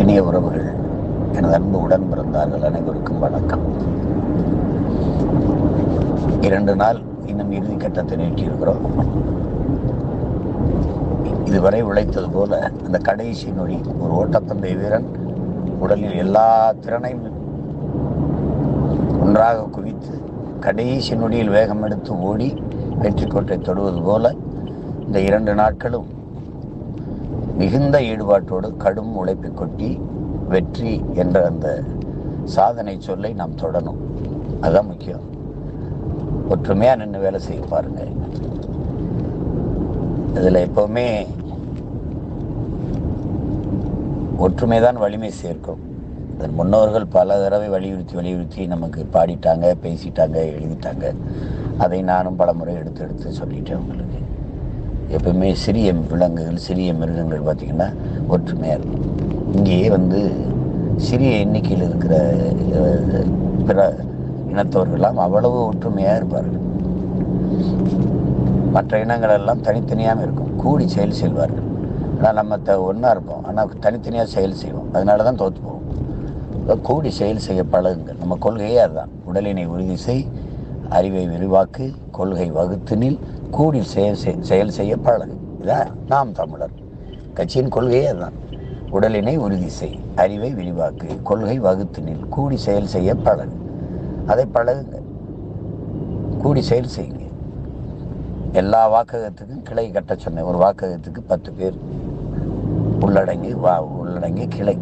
இனிய உறவுகள், எனது அன்பு உடன் பிறந்தார்கள் அனைவருக்கும் வணக்கம். 2 நாள் இன்னும் இறுதி கட்டத்தை நீட்டியிருக்கிறோம். இதுவரை உழைத்தது போல அந்த கடைசி நொடி ஒரு ஓட்டப்பந்தய வீரன் உடலில் எல்லா திறனையும் ஒன்றாக குவித்து கடைசி நொடியில் வேகம் எடுத்து ஓடி வெற்றி கோட்டை தொடுவது போல இந்த 2 நாட்களும் மிகுந்த ஈடுபாட்டோடு கடும் உழைப்பை கொட்டி வெற்றி என்ற அந்த சாதனை சொல்லை நாம் தொடணும். அதுதான் முக்கியம். ஒற்றுமையாக நின்று வேலை செய்ய பாருங்க. இதில் எப்பவுமே ஒற்றுமை தான் வலிமை சேர்க்கும். அதன் முன்னோர்கள் பல தடவை வலியுறுத்தி நமக்கு பாடிட்டாங்க, பேசிட்டாங்க, எழுதிட்டாங்க. அதை நானும் பல முறை எடுத்து சொல்லிட்டேன் உங்களுக்கு. எப்பவுமே சிறிய விலங்குகள், சிறிய மிருகங்கள் பார்த்திங்கன்னா ஒற்றுமையாக இருக்கும். இங்கேயே சிறிய எண்ணிக்கையில் இருக்கிற பிற இனத்தவர்கள்லாம் அவ்வளவு ஒற்றுமையாக இருப்பார்கள். மற்ற இனங்கள் எல்லாம் தனித்தனியாக இருக்கும், கூடி செயல் செய்வார்கள். ஆனால் நம்ம ஒன்றா இருப்போம், ஆனால் தனித்தனியாக செயல் செய்வோம். அதனால தான் தோற்று போவோம். கூடி செயல் செய்ய பழகுங்கள். நம்ம கொள்கையே அதுதான். உடலினை உறுதி செய், அறிவை விரிவாக்கு, கொள்கை வகுத்தினில், கூடி செயல் செய்ய பழகு. இதான் நாம் தமிழர் கட்சியின் கொள்கையே அதுதான். உடலினை உறுதி செய், அறிவை விரிவாக்கு, கொள்கை வகுத்தினில், கூடி செயல் செய்ய பழகு. அதை பழகுங்க, கூடி செயல் செய்யுங்க. எல்லா வாக்ககத்துக்கும் கிளை கட்ட சொன்னேன். ஒரு வாக்ககத்துக்கு 10 பேர் உள்ளடங்கி கிளை.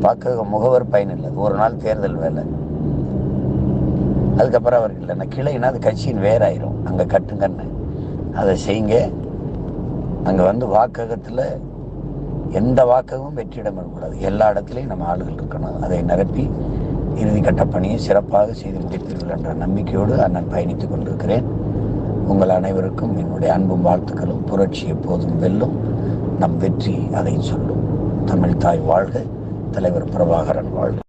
வாக்கக முகவர் பயன் இல்லை, ஒரு நாள் தேர்தல் வேலை. அதுக்கப்புறம் அவர்கள் இல்லை, கிளைன்னா அது கட்சியின் வேறாயிரும். அங்கே கட்டுங்கன்னு அதை செய்யுங்க. அங்கே வாக்ககத்தில் எந்த வாக்ககமும் வெற்றிடம் இருக்கக்கூடாது. எல்லா இடத்துலையும் நம்ம ஆளுகள் இருக்கணும். அதை நிரப்பி இறுதி கட்ட பணியை சிறப்பாக செய்து முடிப்பீர்கள் என்ற நம்பிக்கையோடு நான் பயணித்துக் கொண்டிருக்கிறேன். உங்கள் அனைவருக்கும் என்னுடைய அன்பும் வாழ்த்துக்களும். புரட்சி எப்போதும் வெல்லும், நம் வெற்றி அதை சொல்லும். தமிழ் தாய் வாழ்க, தலைவர் பிரபாகரன் வாழ்க.